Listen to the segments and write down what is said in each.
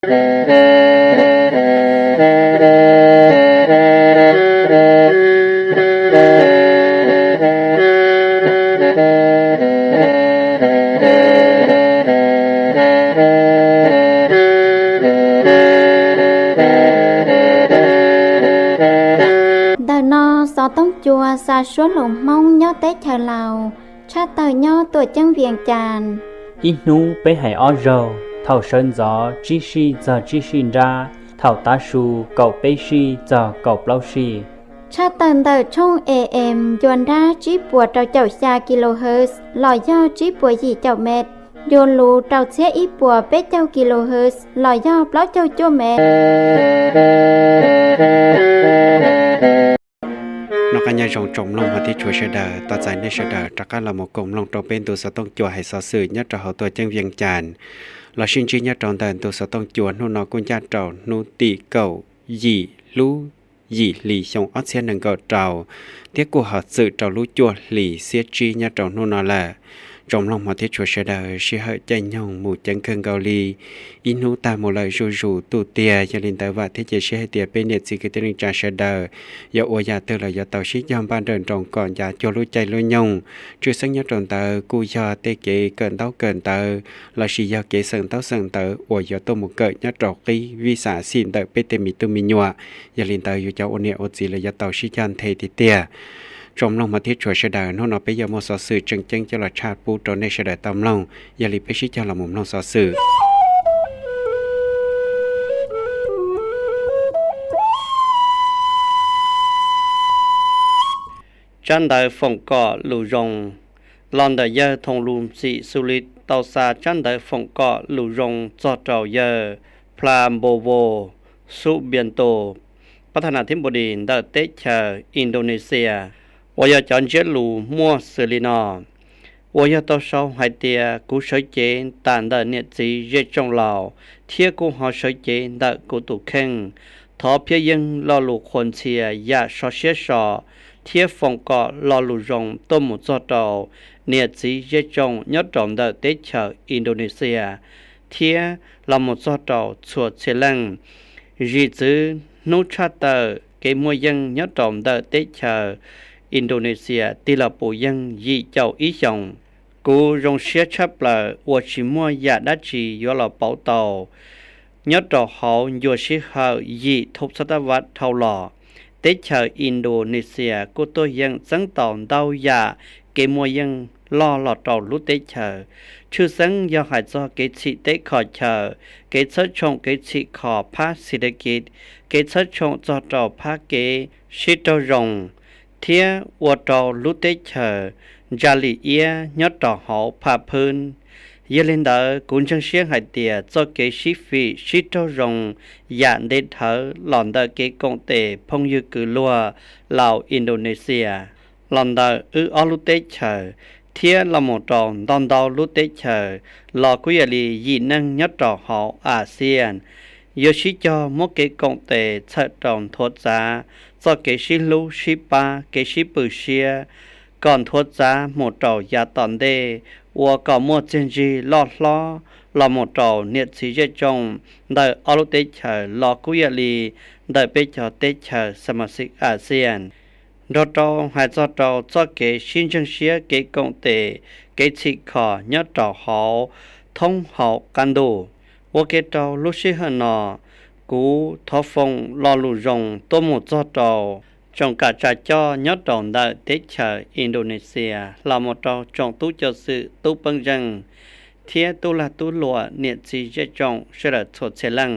Gió tông chùa xa xuống lồng mông nhó tế chờ lào cha tờ nhó tuổi chân viền tràn ít nú bé hải ó rầu thảo sơn gió chi si giờ chi xin ra thảo tá su cậu bé si giờ cậu lâu si cha tần tờ trong AM dồn ra chỉ bùa trâu chậu xa kHz lò do chỉ bùa gì chậu mệt dồn lù trâu xe ít bùa bé chậu kHz lò do bló chậu chua mệt nó cả nhà rồng trồng lông và thiết chuối sợi đờ tọt dài nơi sợi đờ tất cả là một cụm lông trồng bên từ sở tông chùa hay sở sử nhất trò hậu tuổi chân viền tràn là sinh chi nhất trồng tần từ sở tông chùa nô nó cũng gia trầu nô tỉ cầu dì lú dì lì xong ót xe nâng cầu trầu tiếc của họ sự trầu lú chùa lì xe chi nhất trồng nô nó là trong lòng mà thiết chuối sợi đờ sẽ hơi chạy nhông mù chân khương cầu lì in hú ta một lời rủ rủ tụ tia cho nên tới và thiết chế sẽ tia bên nhiệt gì cái tên trà sợi đờ do ủa nhà từ là do tàu xích giam ban đơn trồng còn nhà cho lú chạy lú nhông chưa sáng nhất trồng tờ cu do tê kế cận táo cận tờ là chỉ do kế sừng táo sừng tờ ủa do tôi một cỡ nhất trọc cái vi xả xin tờ bê tê mì tu mì nhọa do lên tờ do cháu ôn nhẹ ôn gì là do tàu xích giam thề thì tia trong lòng mà thiết chuối sợi đờ nó bây giờ một số sự chân chân cho là chát pu trốnในsợi đờ tâm lòng giờ li bê xích cho là một lòng số sự chân đời phong cọ lù rồng lon đời giờ thông lùm sĩ su lít tàu xa chân đời phong cọ lù rồng cho trầu giờ plam bồ bồ su biển tổ พัฒนาธิบดีเดเตชอินโดนีเซียว่าจะจันเจลูมัวเซลินาว่าจะต่อสู้ให้เตียกูใช้เจนต่างเดเนจีเยจงลาวเทียกูหาใช้เจนเดกูตุเข่งทอเพียยังรอลูกคนเชียยาชอเชียชอเทียฟงกอรอลูรงต้มหมูจอดเอาเนจีเยจงยอดจอมเดเตชอินโดนีเซียเทียลำหมูจอดเอาสวดเชลังจีจื้อนูชาเตอร์เกมวยยังยอดจอมเดเตชอินโดนีเซียตีละปูยังยีเจ้าอีชงกูรงเชียชับละวัวชิมัวยาดัจียอละเปาเตายอดจอเขายัวชิฮายีทบศตวรรษเท่าหล่อเตชอินโดนีเซียกูตัวยังสังตอนดาวยาเกมวยยังล่อหลอดต่อลุเตชชื่อสังยอหายจอเกชิเตขอเชเกชชงเกชิขอพาสิเดกิจเกชชงจอดต่อพาเกชิตรงเทียวัวต่อลุเตชจาลีเอียยอดต่อหอผาพื้นเยลินเดอร์กุนจังเชียงหายเตียจอเกชิฟีชิตรงยานเดเธอหลอนเดอร์เกกงเตพงยืกือลัวลาวอินโดนีเซียหลอนเดอร์อลุเตชเทียละหมดจองดอนดาวลุเตชลอกุยลียีนังยอดต่อหออาเซียนโยชิจอมกเกกงเตเชจองทดจาจอเกชิลูชิปาเกชิปุเชียก่อนทดจาหมดจอยาตอนเดวัวก่อมัวเจนจีลอดล้อลอหมดจอเนียสีเจจงได้อลุเตชลอกุยลีได้เปจอเตชสมาชิกอาเซียนดอตอหายจอตอจอเกชินจังเชียเกกงเตเกชิขอยอดจอหอทงหอกันดูว่าเกตอลุชิฮนอกูทอฟงลอลูรงตัวหมูจอตอจงกาจาจอยอดดองได้เตชอินโดนีเซียลาหมดจอจงตู้เจอสื่อตู้ปังจังเทียตู้ละตู้ลัวเนียจีเจจงเสด็จสดเชลัง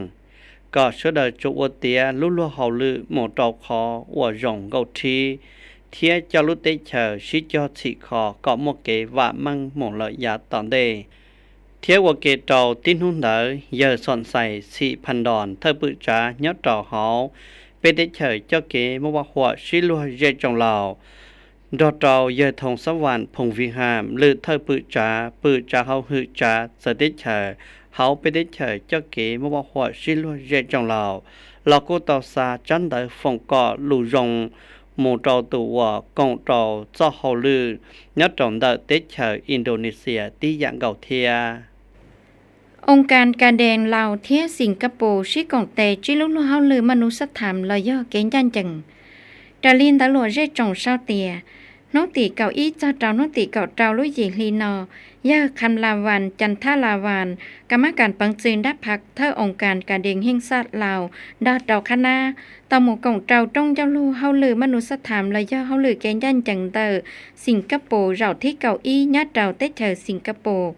ก็เสด็จจุวเตียลุลัวหอลือหมดจอคอว่าจงเกาทีเทียจารุเตชชิจอสิคอก็มกเกว่ามังหมดเลยยาตอนเดเทียวเกตอตินหุนเดอเยอสอนใส่สีพันดอนเธอปุจายอดจอหอเป็นเด็กเฉยเจ้าเกมว่าหัวชิลัวเยจงลาวดอตอเยอทงสวรรค์พงวิหามหรือเธอปุจาเฮาหือจาสเด็กเฉยเฮาเป็นเด็กเฉยเจ้าเกมว่าหัวชิลัวเยจงลาวเราก็ต่อซาจันเดอฟงกอลูรงหมู่เจ้าตัวกงเจ้าเจ้าเฮาลือยอดจงเดอเด็กเฉยอินโดนีเซียที่อย่างเก่าเทีย องค์การการแดงลาวเที่ยสิงคโปร์ชิกองแต่จิลุลุเฮาลือมนุษยธรรมลอยย่อเกณฑ์ยันจังดาลินตลอดเร่จงเศร้าเตียน้องตีเก่าอี้เจ้าเจ้าน้องตีเก่าเจ้าลุยหญิงลีนอย่าคันลาวันจันทาลาวันกรรมการปังจืนดับพักเท่าองค์การการแดงแห่งชาติลาวดาเจ้าคณะตาหมู่กองเจ้าต้องเจ้าลูเฮาลือมนุษยธรรมลอยย่อเฮาลือเกณฑ์ยันจังเตอสิงคโปร์เราที่เก่าอี้ญาติเราเตเธอสิงคโปร์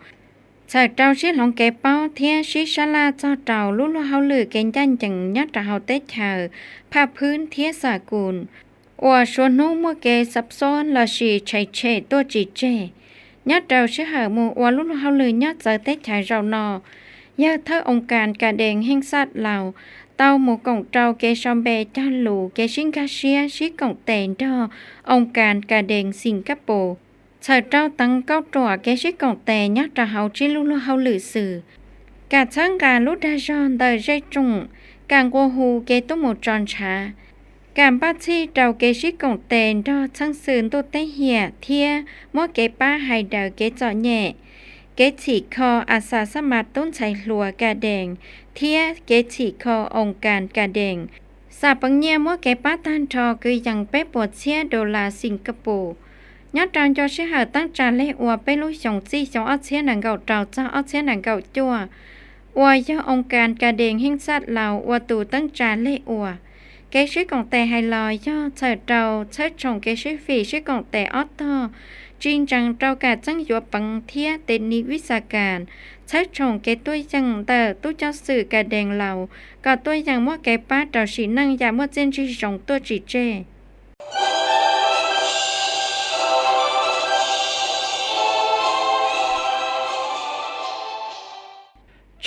ชายเจ้าชื่อหลงแกเป้าเทียชิชลาเจ้าเจ้าลุลุเฮาลือเกณฑ์ยันจังญาติเราเตเธอภาพพื้นเทียสากุลว่าชวนนู้มัวเกซับซ้อนลาชีชัยเชตัวจีเจญาติเราชื่อหามัวว่าลุลุเฮาลือญาติเจอเตเธอเรานอยาเธอองค์การการแดงแห่งชาติลาวเต้าหมู่กองเจ้าเกชอมเบจ้าหลูเกชิงกาเชียชิกองเตนดอองค์การการแดงสิงคโปร์ชายเจ้าตั้งเก้าตัวเกชิกองเตญาติเฮาจิลุลุเฮาลือสื่อการช่างการลุดาจอนเดอเจจงการกัวฮูเกตุหมู่จอนชาการป้าที่เราเกชิกองเตนดอช่างสื่อตัวเตเหียเทียมัวเกป้าไฮเดอเกจอแย่เกฉีคออาสาสมัครต้นไชหลัวกาแดงเทียเกฉีคอองค์การกาแดงสาปังเนียมัวเกป้าตันทอคือยังเป๊ปวดเชียดอลลาร์สิงคโปร์ญาติจานจอเชื่อหาตั้งจานเล่อวไปลุยสองจี้สองเอาเชียหนังเก่าเจ้าเจ้าเอาเชียหนังเก่าจั่วอวยย่อองค์การกาแดงแห่งชาติลาวอวตูตั้งจานเล่อวเกชิกองแต่ไฮลอยย่อเฉิดเราเฉิดชงเกชิฟีชิกองแต่ออตโตจริงจังเรากาจังยัวปังเทียเตนิวิสาการใช้ชงเกตุ้ยจังเตอตู้เจ้าสื่อกาแดงเหล่าก็ตุ้ยจังว่าแกป้าเราสีนั่งยาเมื่อเจนจีชงตัวจีเจ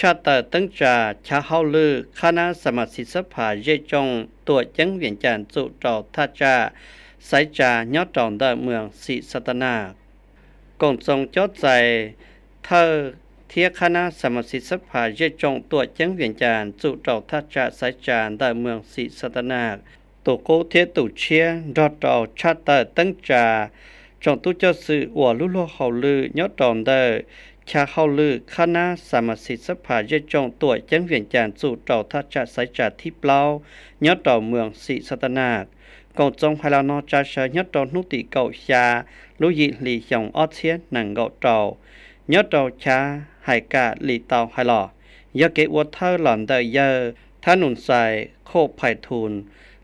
ชาติตั้งจาชาเฮาลือคณะสมาชิกสภาเยจงตัวจังเวียนจันจุเจ้าท่าจาสายจายอดจองได้เมืองศรีสัตนากงทรงจดใจเธอเทียคณะสมาชิกสภาเยจงตัวจังเวียนจันจุเจ้าท่าจาสายจาได้เมืองศรีสัตนาตัวโกเทียตุเชียรอดเจ้าชาติตั้งจาจงตุเจ้าสื่อวัวลุลเฮาลือยอดจองได้ชาเฮาลือคณะสมาชิกสภาเยจงตัวจังเวียนจันจุเจ้าท่าจาสายจาที่เปล่ายอดจองเมืองศรีสัตนากงจงพลานอจาเชยดนุติเก่าชาลุยิหลีหยองออเชียหนังเก่าเจ้ายดชาหายกาหลีเตาไฮลอยเกวัวเธอหล่อนเดยท่านุนใส่โคไผ่ทูล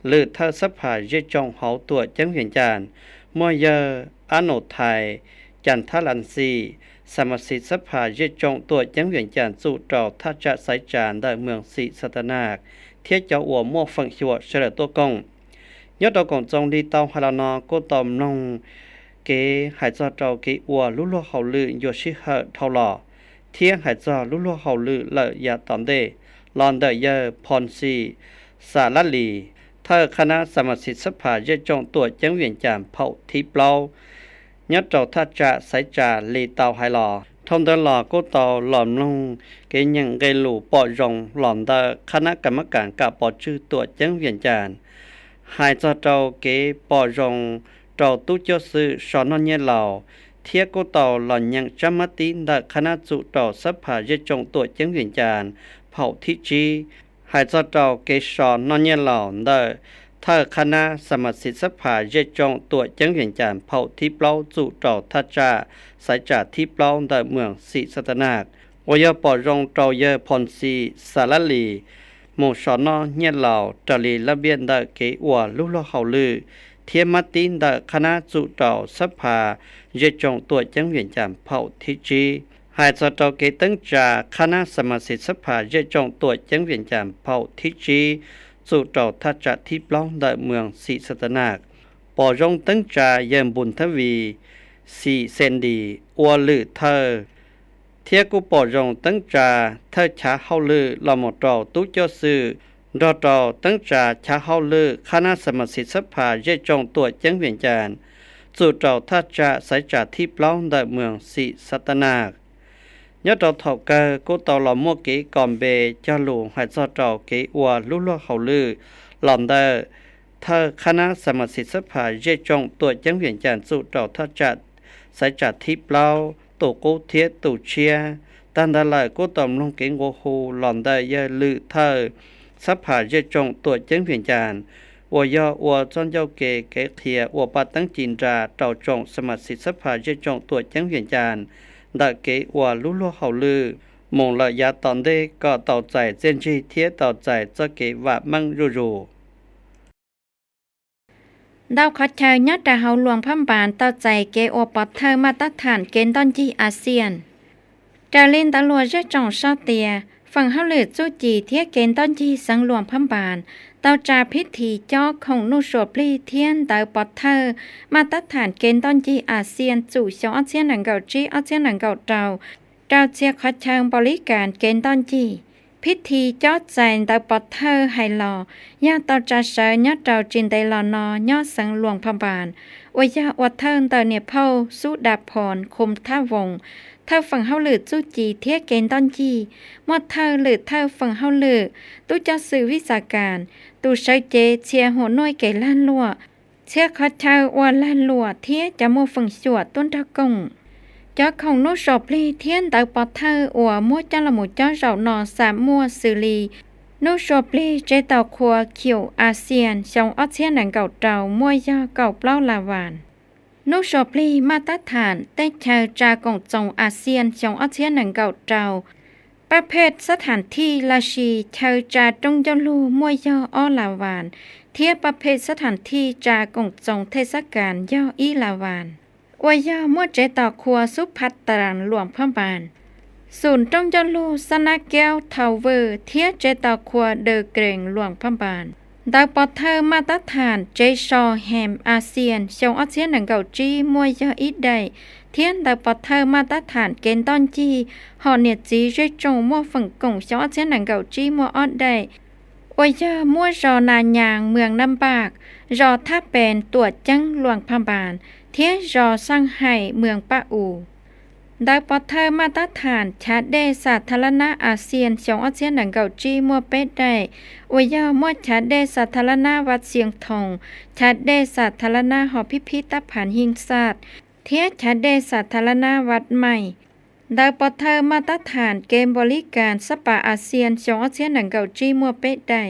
หรือเธอสภาเยจงเฮาตัวจังเวียนจานมอยอโนไทยจันทลันซีสมาชิกสภาเยจงตัวจังเวียนจานสู่เจ้าท่าจะสายจานได้เมืองศรีสัตนาเทียเจ้าอัวมั่วฟังชัวเฉลตัวกงยอดดอกของจงดีเตาฮาลานอก็ตอมนงเกหายจอเจ้าเกอัวลุลเฮาลือโยชิเฮเท่าหล่อเทียงหายจอลุลเฮาลือเลยยาตอนเดลอนเดเยพรซีสาลลีเธอคณะสมาชิกสภาเยจงตัวจังเวียนจามเผาทิเปล่ายอดเจ้าท่าจะสายจาลีเตาไฮหล่อทงเดหล่อก็ตอหลอมลงเกยังเกลูปอรงหลอมเดคณะกรรมการกับปอชื่อตัวจังเวียนจานหายจอเจ้าเกปอรงเจ้าตู้เจ้าซื้อสอนนเยเหล่าเทียก็ต่อหล่อนยังจำมติดักคณะจุเจ้าสภาเยจงตัวจังเวียนจานเผาทิจีหายจอเจ้าเกสอนนเยเหล่าเดเธอคณะสมาชิกสภาเยจงตัวจังเวียนจานเผาทิเปล่าจุเจ้าทัจจาสายจ่าทิเปล่าเดเมืองศรีสัตนากวยปอรงเจ้าเยพรซีสาลลีหมู่สอนเงียเหล่าจลีระเบียนเดเกอัวลุลเฮาลือเทียมตินเดคณะจุเจ้าสภาเยจงตัวจังเวียนจานเผาทิจีหายจอเจ้าเกตั้งจาคณะสมาชิกสภาเยจงตัวจังเวียนจานเผาทิจีจุเจ้าทัจจทิปล้องเดเมืองศรีสัตนากปอรงตั้งจาเยี่ยมบุญทวีสีเซนดีอัวลือเธอเทียกุปอรงตั้งจาเธอชาเฮาลือลอมอตตุเจ้าซื้อดอตอตั้งจาชาเฮาลือคณะสมาชิกสภาเยจงตัวจังเวียนจานจุเจ้าทัจจาสายจาทิปล้องเดเมืองศรีสัตนากยอดเถาเกอก็ตอหลอมมัวเกกอมเบจาลูหายจอเจ้าเกอัวลุลเฮาลือหลอมเดเธอคณะสมาชิกสภาเยจงตัวจังเวียนจานจุเจ้าทัจจาสายจาทิปล้องโตโกเทียตุเชีย但得来古当龙给我湖浪的也绿透，สภาจะจงตัวเจิ้งเพียงจาน我专要给贴我把当警察找中สมาชิกสภาจะจงตัวเจิ้งเพียงจานได้给我รู้รู้เขาลือมองระยะตอนได้ก็ต่อใจเจนจีเทียต่อใจจะเกว่ามั่งรูดาวขัดเชยยัดแต่เฮาหลวงพัมบานต่อใจเกโอปอดเธอมาตรฐานเกณฑ์ตอนจีอาเซียนจะเล่นตำรวจจะจ่องชอบเตียฝั่งเฮาเหลือจู้จีเทียเกณฑ์ตอนจีสังหลวงพัมบานเตาจาพิธีจอของนุชวปลีเทียนเตาปอดเธอมาตรฐานเกณฑ์ตอนจีอาเซียนจู่ชองอาเซียนหนังเก่าจีอาเซียนหนังเก่าเจ้าเชียขัดเชิงบริการเกณฑ์ตอนจีพิธีจอดใจเตาปอดเธอให้หล่อย่าเตาจะเสยย่าเตาจินได้หล่อนอย่อสังหลวงพัมบานอวยาวัดเทิงเตาเนี่ยเผาสุดาพรคมท่าวงเธอฝั่งเฮาหลือจู้จีเทียเกณฑ์ตอนจีหมดเธอหลือเธอฝั่งเฮาหลือตู้เจ้าสื่อวิสาการตู้ใช้เจเชียหัวน้อยเกล้านลัวเชื่อเขาเธอว่าล้านลัวเทียจะมัวฝั่งสวดต้นตะกงเจ้าของนุชอบลีเทียนเตาปอดเธออัวมัวจ้าละหมูเจ้าเรานอสามมัวสื่อลีนุชอบลีเจเตาครัวเขียวอาเซียนชงออเซียนหนังเก่าเตามัวยาเก่าเปล่าลาวานนุชอบลีมาตรฐานแต่เธอจากงจงอาเซียนชงออเซียนหนังเก่าเตาประเภทสถานที่ราชีเธอจาตรงยลูมวยย่ออ้อลาวานเทียบประเภทสถานที่จากงจงเทศกาลย่ออีลาวานอวยย่อมวดเจต่อครัวสุพัตตรังหลวงพระบานศูนย์ตรงยลูสนาแก้วทาวเวอร์เทียเจต่อครัวเดอเกรงหลวงพระบานดาวปอเธอมาตรฐานเจชอแฮมอาเซียนชงอาเซียนหนังเก่าจีมวยย่ออีได้เทียนดาวปอเธอมาตรฐานเกณฑ์ตอนจีหอเนียจีเรจงมัวฝั่งกงชงอาเซียนหนังเก่าจีมัวออดได้อวยย่อมัวรอนานยางเมืองน้ำปากรอท่าเป็นตัวจังหลวงพระบานเทียรอสร้างไห่เมืองปะอูดาวปอเธอมาตรฐานชาดเดสาธารณะอาเซียนชงอาเซียนหนังเก่าจีมัวเป็ดได้อวยย่อมัวชาดเดสาธารณะวัดเสียงทองชาดเดสาธารณะหอพิพิธภัณฑ์หิงศาสตร์เทียชาดเดสาธารณะวัดใหม่ดาวปอเธอมาตรฐานเกมบริการสปาอาเซียนชงอาเซียนหนังเก่าจีมัวเป็ดได้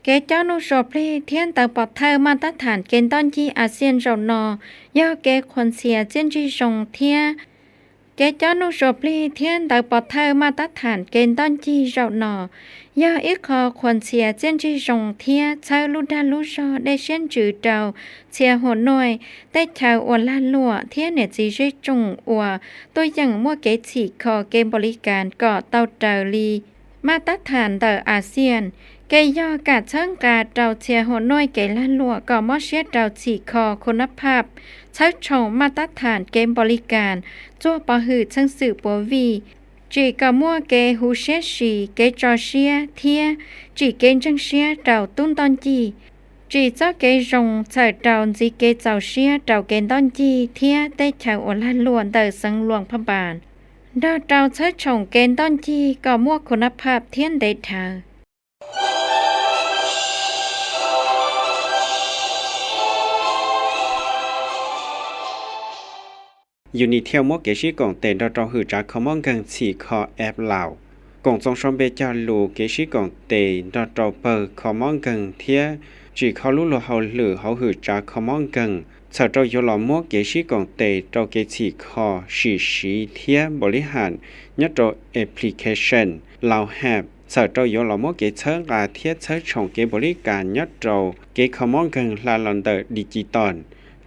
เกเจ้านุชเพลเทียนตาปอเธอมาตรฐานเกณฑ์ตอนจีอาเซียนเรานอย่อเกคนเสียเจนจีชงเทียเกเจ้านุชเพลเทียนตาปอเธอมาตรฐานเกณฑ์ตอนจีเรานอย่ออีกคอคนเสียเจนจีชงเทียเชอลูดาลูชอได้เช่นจือเจ้าเชียหัวหน่วยได้ชาวอวลาลัวเทียเนจีเจจงอัวตัวอย่างมัวเกฉีคอเกมบริการก่อเตาเตอรีมาตรฐานเตออาเซียนเกยย่อกาดเชิงกาดเราเชียหัวน้อยเกล้านลัวก่อมอเชียเราฉีคอคุณภาพใช้ชงมาตรฐานเกมบริการจั่วปะหือเชิงสื่อปัววีจีกะมัวเกฮูเชียชีเกจอเชียเทียจีเกจังเชียเราตุ้นตอนจีจีเจ้าเกรงใส่เราจีเกเจ้าเชียเราเกตอนจีเทียได้ชาวอลาลัวเตอสังหลวงพระบานดาวเราใช้ชงเกตอนจีก่อมัวคุณภาพเทียนได้เธออยู่ในเที่ยวมกเกชิกงเต็นเราจองหือจากคอมอนกันสี่คอแอปลาวกงจงชมเบจาลูเกชิกงเต็นเราจองเปิดคอมอนกันเทียจีเขารู้หรือเขาหรือเขาหือจากคอมอนกันเสร็จเราอยู่หล่อมกเกชิกงเต็นเราเกสี่คอสีเทียบริหารยัดเราแอปพลิเคชันเราแฮปเสร็จเราอยู่หล่อมกเกเชิงอาเทียเชิงชงเกบริการยัดเราเกคอมอนกันลาลอนเดอร์ดิจิตอล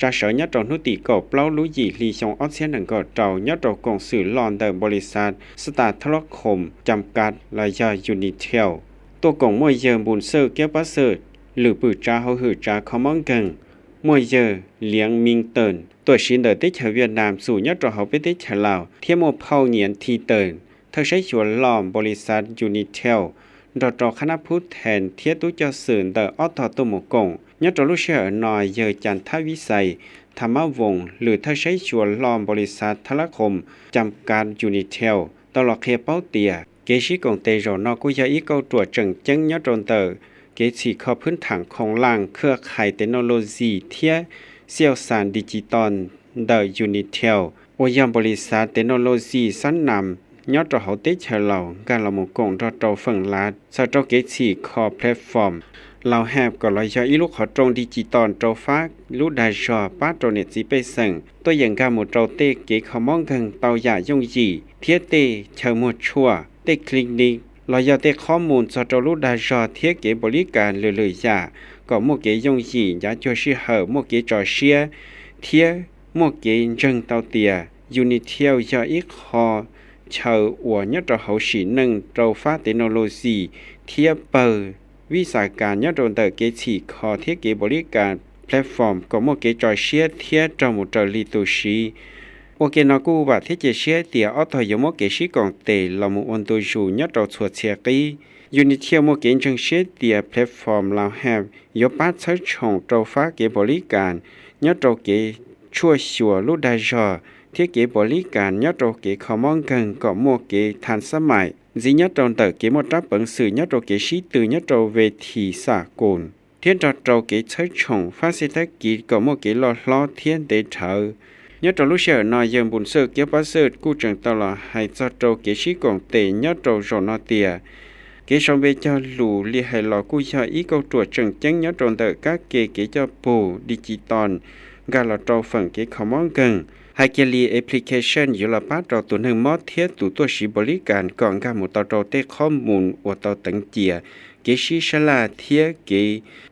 จะเสยยัดเราหนุติกบเล่ารู้ยี่ลีชงออเซียนหนึ่งก็เรายัดเรากงสื่อลอนเดอร์บริษัทสตาร์ทโลคมจำกัดระยะยูนิเทลตัวกงมวยเยิมบุญเซอร์เก็บปัสเซอร์หรือปืนจ้าเขาหือจ้าคอมอนกันมวยเยอเลี้ยงมิงเตินตัวชินเดอร์ติดเชื้อเวียดนามสู่ยัดเราเขาไปติดเชื้อลาวเทียมโมเผาเนียนทีเตินเธอใช้ชวนล้อมบริษัทยูนิเทลเราคณะผู้แทนเทียตุเจ้าสื่อเดอร์ออตตุโมกงยัดเราลูกเชื่อนอยเยอจันทวิสัยธรรมวงศ์หรือถ้าใช้ชวนล้อมบริษัททลคมจำกัดยูนิเทลตลอดเคเป้าเตียเกชิกงเตโรนอกุยาอีเกาตัวจังจังยัดโรนเตอร์เกชีข้อพื้นฐานของล่างเครือข่ายเทคโนโลยีเทียเสี่ยวสารดิจิตอลเดอยูนิเทลโอยามบริษัทเทคโนโลยีสั้นนำ nhớ trò hậu tế chờ lầu gà là một cổng cho trâu phần lá sau trâu kế chỉ kho platform lầu hẹp còn lại cho ít lúc họ trông digital trâu phát lúc đại trò bắt trâu nhiệt chỉ bê sừng tôi dành ra một trâu tê kế khó mong gần tàu giả dùng gì thiết tê chờ một chùa tê clinic là do tê khó môn cho trâu lúc đại trò thiết kế bổ lý cả lười giả có một cái dùng gì giá cho sư hở một cái trò xia thiết một cái rừng tàu tìa Unitel do ít họ chờ của nhất trò hậu sĩ nâng trâu phát technology thiết bờวิสาการยอดโดนเตอร์เกจิคอเทียเกบริการแพลตฟอร์มก็โมเกจอยเชียเทียจอมุจอลีตุชีโอเคนอกูว่าเทียเจเชียเตียออทอยโมเกชิกองเตลามุอนตุจูยอดโดสวดเชียกียูนิเทียโมเกนจังเชียเตียแพลตฟอร์มลาวแฮบยปัดใช้ช่องโตฟ้าเกบริการยอดโดเกชั่วชัวลุดาจอเทียเกบริการยอดโดเกขมองกันก็โมเกทันสมัยdĩ nhất trong tờ kế một tráp bẩn sự nhất trong kế sĩ từ nhất trong về thị xã cồn thiên trò trâu kế chơi chồng phát sinh tác kỹ có một kế lo thiên để thở nhất trong lúc sở nói dần bùn sơ kế bá sơ cụ trường tao là hay cho trâu kế sĩ còn tệ nhất trong rồi nó tìa kế xong về cho lù li hay lò cụ cho ý câu chuột trần chân nhất trong tờ các kế cho bù digital gà là trâu phần kế không mong gần hai cái li application อยู่ละป้าเราตัวหนึ่งมอเทียตัวสีบริการก่อนการหมดต่อเราได้ข้อมูลว่าต่อตั้งเจียเกชิชลาเทียเก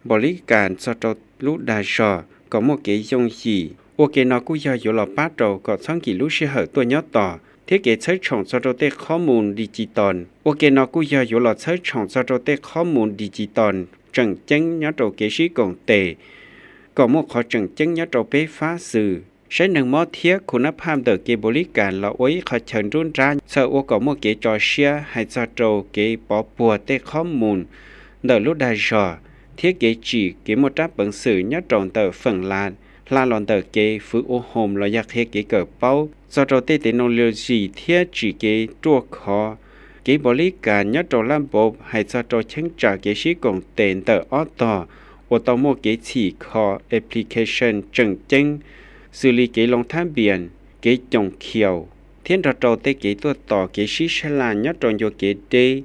บริการสตอลุดาชอก็โมเกยงจีโอเคนอกุยอยู่ละป้าเราก็สังกิลุชิเหอตัวย่อต่อเทียเกใช้ช่องสตอได้ข้อมูลดิจิตอลโอเคนอกุยอยู่ละใช้ช่องสตอได้ข้อมูลดิจิตอลจังจังย่อเราเกชิกงเตก็โมขอจังจังย่อเราไปฟ้าสื่อใช้หนึ่งมอเทียคุณภาพเดอเกบริการเราไว้ขเชิญรุ่นร้านเสือโอก็โมเกจอเชียให้จอโจเกปอปัวเตข้อมูลเดอลุดาจอเทียเกจีเกมดรับบังสื่อยัดตรงเตอฝั่งลานหลอนเตอเกฟื้นโอโฮมเราอยากเฮเกเกิดเป้าจอโจเตเทคโนโลยีเทียจีเกตัวคอเกบริการยัดตรงลำบบให้จอโจเชิงจากเกชิกงเตนเตอออต่อโอตโมเกจีคอแอปพลิเคชันจังจังxử lý kế long tham biển kế trồng khiều thiên trò trâu tê kếตัวต่อkế sĩ sẽ là nhất trong vô kế đê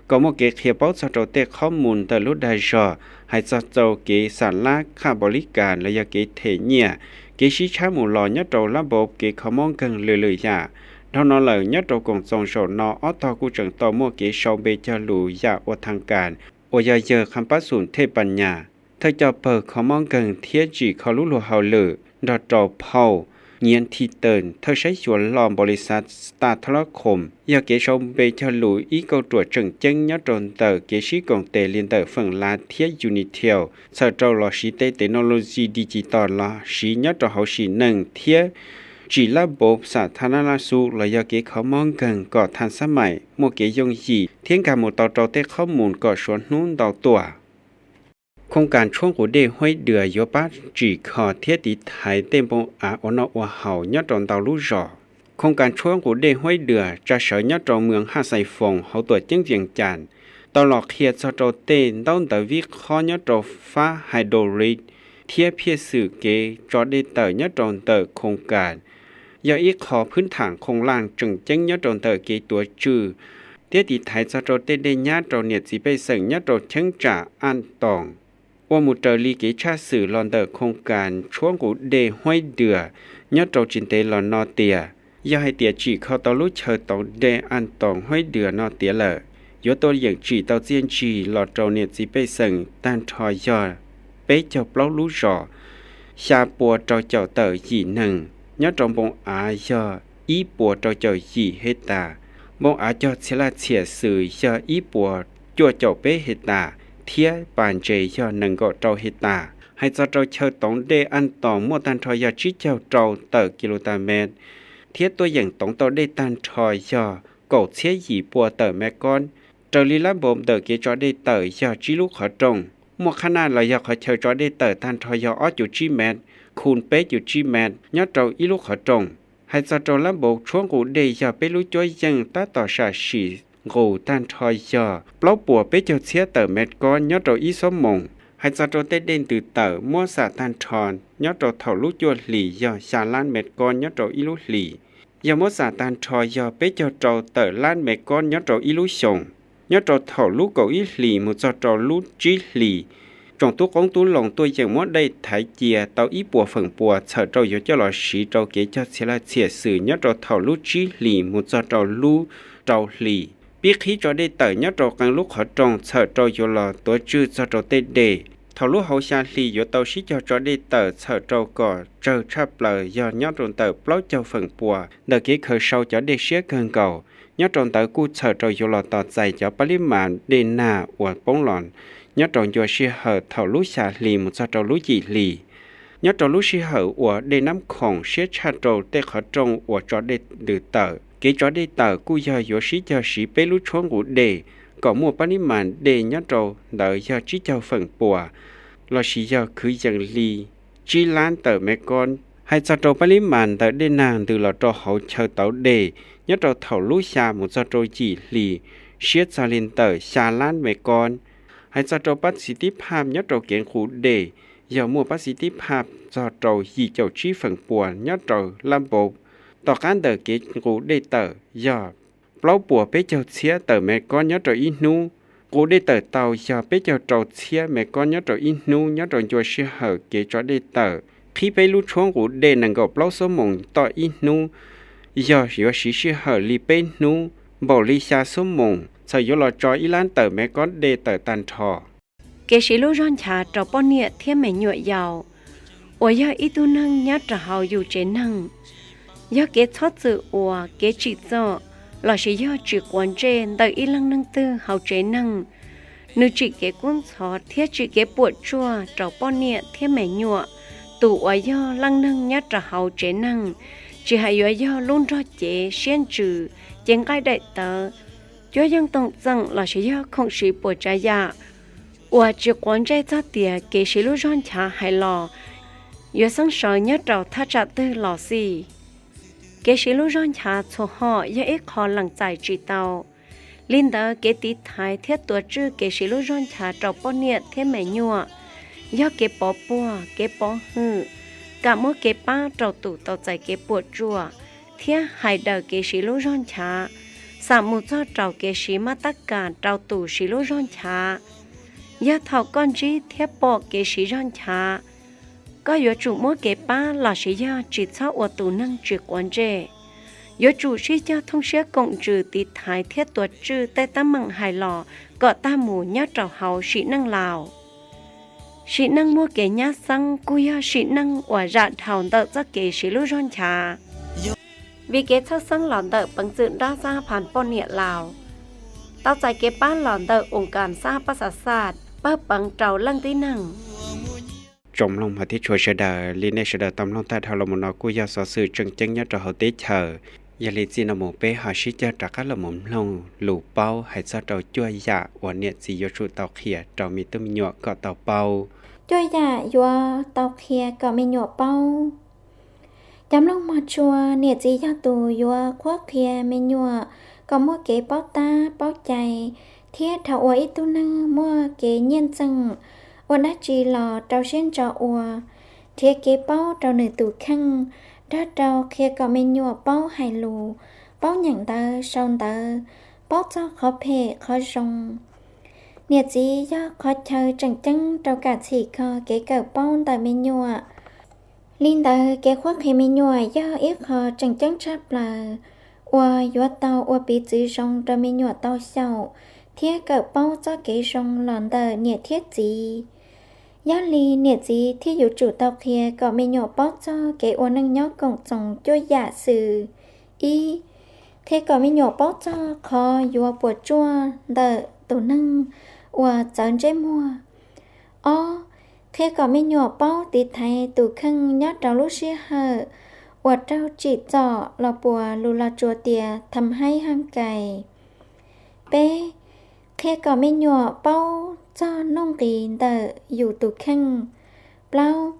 có một kế khía báo cho trâu tê khó mùn từ lúc đại trò hay cho trâu kế sản lá khá bó lý cản là do kế thể nhẹ kế sĩ khá mù lò nhất trâu lá bộ kế khó mong cần lười dạ đó nó lời nhất trâu cùng dòng sổ nó ớt to của trường tàu mua kế sau bê cho lù dạ ô thang cản ô giờ khám bát sùn thê bàn nhà thời cho bờ khó mong cần thiết chỉ khó lũ lùa hào lửดอจอเผาเงียนที่เตินเธอใช้ส่วนลอมบริษัทสตาร์ทลคมอยากเกชมเบชลุยอีกตรวจจังจังยัดตนเตอเกชิกงเตเลียนเตอฝั่งลาเทียยูนิเทลเซอร์เจ้าลอชีเตเทคโนโลยีดิจิตอลลาชียัดตอเขาชีหนึ่งเทียจีระบบสาธารณสุขระยะเกเขามองกันก่อทันสมัยโมเกยงยีเทียงการหมดต่อเตข้อมูลก่อชวนนู้นต่อตัวโครงการช่วงหัวเดห้อยเดือยป้าจีขอเทียดิไทยเต็มปงอาอนอวเห่ายอดตอนดาวลู่จอโครงการช่วงหัวเดห้อยเดือจะเสยยอดตอนเมืองห้าไซฟงเขาตัวเจ้งเวียงจันตลอดเคียจะโจเต้นต้องแต่วิเคราะห์ยอดตอนฟ้าไฮโดรลิกเทียเพียสื่อเกจอได้เตยอดตอนเตอโครงการยาอีขอพื้นฐานโครงล่างจึงเจ้งยอดตอนเตอเกตัวจื้อเทียดิไทยจะโจเต้นได้ยอดตอนเนี่ยสิไปเสยยอดตอนเชิงจ่าอันตองว่ามุตลีกิชาสื่อลอนเดอโครงการช่วงกูเดห้อยเดือยอดโจจินเตลอนนอเตียยาให้เตียจีเขาตอลุเชอตองเดอันตองห้อยเดือนอเตียเลยยตัวอย่างจีเตาเจียนจีหลอดโจเนี่ยจีไปสั่งตันทอยยอเป๊ะเจ้าเปล่ารู้จ่อชาปัวเจ้าเจ้าเตอหยีหนึ่งยอดจงบงอายออีปัวเจ้าเจ้าหยีเฮตาบงอาจอดเชลาเฉียสื่อยออีปัวจัวเจ้าเป๊ะเฮตาเทียปานเจยอหนึ่งก็เจ้าเฮตาให้เจ้าเชิดตองเดอันตองมัวตันทอยาชิเจ้าเจ้าเตอกิโลตาเมตรเทียตัวอย่างตองเตอเดตันทอยาโกเชียหยีปัวเตอแมกอนเจ้าลีลาบมเตอเกจอเดเตอยาจิลุขอจงมัวขนาดเราอยากขอเชิดจอเดเตอตันทอยาอออยู่จีแมทคูณเป๊อยู่จีแมทยอดเจ้าอีลุขอจงให้เจ้าละบบช่วงกูเดยาไปรู้จ้อยยังตาต่อชาชีกูตันทอยาเปล่าปัวไปเจ้าเชียเตอเม็ดก้อนยอดเราอีสมมงให้จะโดนเต้นเด่นตื่นเตอมัวสาตันทอนยอดเราเท่าลูกจวดหลี่ยอชาล้านเม็ดก้อนยอดเราอีลูกหลี่ ยามสาตานทอยอเปเจ้าเจ้าเตอล้านแม่ก้อนยอเจ้าอีลุชงยอเจ้าเฒ่าลูกเกาอีหลีมุเจ้าลูกจีหลีจงตุกองตุหลงตัวอย่างมดได้ไถเจียเตาอีปัวฝั่งปัวเฉเจ้าอยู่เจ้าหลอสีเจ้าเกเจ้าเสียละเสียสื่อยอเจ้าเฒ่าลูกจีหลีมุเจ้าลูกเจ้าหลีปีขี้เจ้าได้เตอยอเจ้ากังลูกขอจงเฉเจ้าอยู่หลอตัวจื้อเจ้าเตเดทะลุเฮาชาลีอยู่เตาชิเจ้าจอได้เตอเฉเจ้าก่อเจ้าชับเลยยอดยอดตรงเตอเปล่าเจ้าฝั่งปัวเด็กเคยเศร้าจะได้เสียเกินเก่ายอดตรงเตอกูเฉเจ้าอยู่หลอต่อใจจะปริมาณเดินหน้าอวดป้องหลอนยอดตรงยัวเสียเหอทะลุชาลีมุเจ้าลุจีลียอดตรงลุชีเหออวดได้น้ำของเสียชาโตเตขอจงอวดจอได้ดือเตอเกจอได้เตอกูยอชิเจ้าสีเปลุช่วงกูเดก่อมัวปริมาณเดยอดตรงเดยอชิเจ้าฝั่งปัวเราชี้ยอคืออย่างลีจีล้านเตอแม่ก้อนให้จัดโตปริมาณเตอได้นางดูเราโตเขาเชอเตอเดยอดเราเถาลุชามุจัดโตจีลีเชียจารินเตอชาล้านแม่ก้อนให้จัดโตประสิทธิภาพยอดเราเก่งขูเดยอย่ามัวประสิทธิภาพจัดโตยีเจ้าชี้ฝั่งปัวยอดเราลำบบต่อการเตอเก่งขูเดยเตอยอดเปล่าปัวไปเจ้าเชียเตอแม่ก้อนยอดเราอีนูกูได้เตอเตาอย่าไปเจ้าเจ้าเชียแม่ก้อนยอดอินนูยอดจัวเชียเหอเกจอได้เตอพี่ไปรู้ช่วงกูเดนังก็เปล่าสมองต่ออินนูอย่าชีเชียเหอลีเป็นนูบอกลีชาสมองใส่ยอดจออีล้านเตอแม่ก้อนเดเตอตันทอเกชิลูร้อนชาเจ้าป้อนเนี่ยเทียมแม่หน่วยยาวอวยาอีตุนังยัดจะเฮาอยู่เจนังยาเกชอดจืออวเกจิจ่อเราใช้ยอดจือกวนเจนแต่อีลังนังตื้อเฮาเจนังนึกจิเกกุ้นซอเทียจิเกปวดจัวเจ้าป้อนเนี่ยเทียมแม่หน่วยตู่อวยาลังนังยัดจะเฮาเจนังchỉ hay ở do luôn cho chế xuyên trừ trên cái đại tờ cho dân tổng dân là sẽ do không sĩ bộ trái dạ và chỉ quan trái cho tiền kế sĩ lúc rong chả hay lò giờ sáng sớm nhớ trâu thắt chặt tư lò xì kế sĩ lúc rong chả cho họ do ít khó lằng giải chỉ tàu linh đó kế tí thái thiết tổ chư kế sĩ lúc rong chả trâu bao nhiêu thiết mẹ nhua do kế bỏ bùa kế bỏ hư cả mỗi kế ba trâu tủ tàu chạy kế bùa chùa thiết hai đời kế sĩ lúc rong chả sạm một cho trâu kế sĩ mà tất cả trâu tủ sĩ lúc rong chả giờ thầu con chỉ thiết bỏ kế sĩ rong chả có yếu chủ mỗi kế ba là sĩ do chỉ cho ở tủ năng chỉ quan chế yếu chủ sĩ cho thông sẽ cộng trừ tí thái thiết tuột trừ tay ta măng hài lò gọi ta mù nhát trào hào sĩ năng lào sĩ năng mua kế nhát xăng cùi sĩ năng và rạn thảo đợt ra kế sĩ lưu rong trà vì kế thất xăng lòn đợt bằng sự đa ra phản bọn nhẹ lào tao chạy kế ba lòn đợt ủng cảm xa bá xa sát bá bằng trào lăng tí năng trong lòng mà thiết chùa sẽ đợi liên hệ sẽ đợi tâm lòng ta thảo lòng một nó của giáo sở sự chân chân nhất cho hậu tế chờ giờ lý gì là một bé họ sẽ cho trả các là một lòng lũ bao hay cho tàu chua dạ và nhiệt gì do trụ tàu khía tàu mi tôm nhọ có tàu bao chua dạ do tàu khía có mi nhọ bao chấm lòng mà chua nhiệt gì do tù do khoác khía mi nhọ có mua kế bao ta bao chạy thiết thảo ấy tu năng mua kế nhân dân và đã chỉ lò trâu xuyên trò ua thiết kế bao trâu nửa tủ khăn đã trâu kia có mình nhua bao hài lù bao nhẳng tờ sông tờ bao cho khó phê khó rong nhiệt gì do khó chơi chẳng chăng trâu cả chỉ khó kế cờ bao tờ mình nhua linh tờ kế khoác khi mình nhua do ít khó chẳng chăng chắp là ua do tàu ua bị chữ rong trâu mình nhua tàu sầu thiết cờ bao cho kế rong lòn tờ nhiệt thiết gì giá lý nhiệt gì thì dụ chủ tàu kia có mình nhỏ bó cho cái ô nâng nhỏ cộng trọng cho giả sử y thế có mình nhỏ bó cho khó dùa bùa chua đỡ tổ nâng và chán chế mua thế có mình nhỏ bó tí thay tủ khăn nhát trao lúc xưa hờ và trao chỉ trọ là bùa lù là chùa tìa thầm hay hang cày bé thế có mình nhỏ bó cho nông kỳ đỡอยู่tủ khăn bao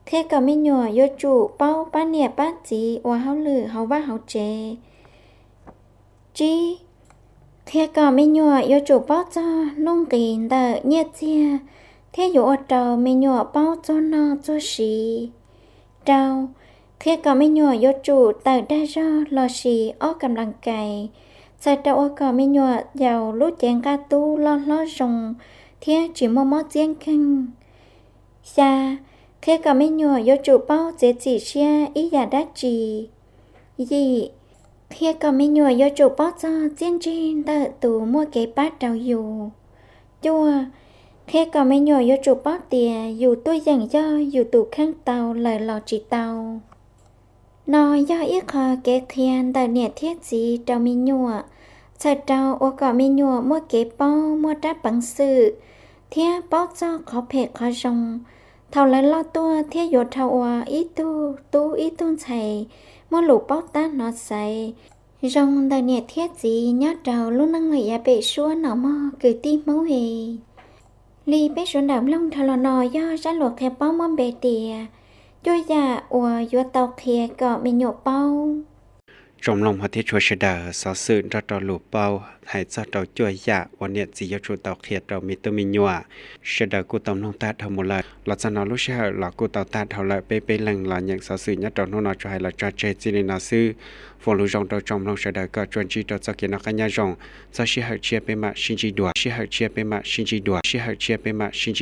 thế cả mình nhỏ vô chủ bao ba nè ba chỉ và hao lử hao ba hao chế chi thế cả mình nhỏ vô chủ bao cho nông kỳ đỡ nhiệt chia thế vô trâu mình nhỏ bao cho nó cho xí trâu เคก็ไม่ยัวยจูแต่ได้รอลอชีออกกำลังกายใส่ตะอก็ไม่ยัวยาวรู้แจงกาตูล้อรงเทียจิมมอเจียงคังชาเคก็ไม่ยัวยจูเป้าเจจีเชียอียาดาจียี่เคก็ไม่ยัวยจูเป้าจอเจียนจีนแต่ตูมัวเก็บป้าเดาอยู่จัวเคก็ไม่ยัวยจูเป้าเตียอยู่ตัวอย่างย่ออยู่ตูข้างเตาเลยหลอจีเตานอย่ออีคอเกเทียนแต่เนี่ยเทียจีเจ้ามีญัวใส่เจ้าโอก็มีญัวมัวเก็บป้อมัวดับปังสื่อเทียป้อจ้อขอเพกขอจงเท่าไรล่อตัวเทียโยเท่าว่าอีตู้อีตุ้นใส่มัวหลูป้อต้านนอใส่จงแต่เนี่ยเทียจียอดเจ้าลูกนั่งเลยอย่าไปชัวหนอมอคือตีเมาเฮลีไปชวนดำลงทะเลนอย่อจะหลวกแค่ป้อมเบเตียช่วยยาอัวยัวเตาเคียก็มีหยกเป้าจมลงพอที่ช่วยเสดาสอสื่อเราต่อหลูเป้าให้เจ้าเราช่วยยาวันเนี่ยสิยชูเตาเคียเรามีตัวมีหยัวเสดากูตำลงตาทำหมดเลยเราจะนอนลูกเชื่อเรากูเตาตาเท่าไรไปหลังหลังอย่างสอสื่อเนี่ยเราโน่นเราจะให้เราจะเจจินนาซื้อฝนลูกจงเราจมลงเสดาก็จวนจีเราจะเกี่ยนกันยาจงจะชี้หักเชียไปมาชินจีดัวชี้หักเชียไปมาชินจีดัวชี้หักเชียไปมาชินจี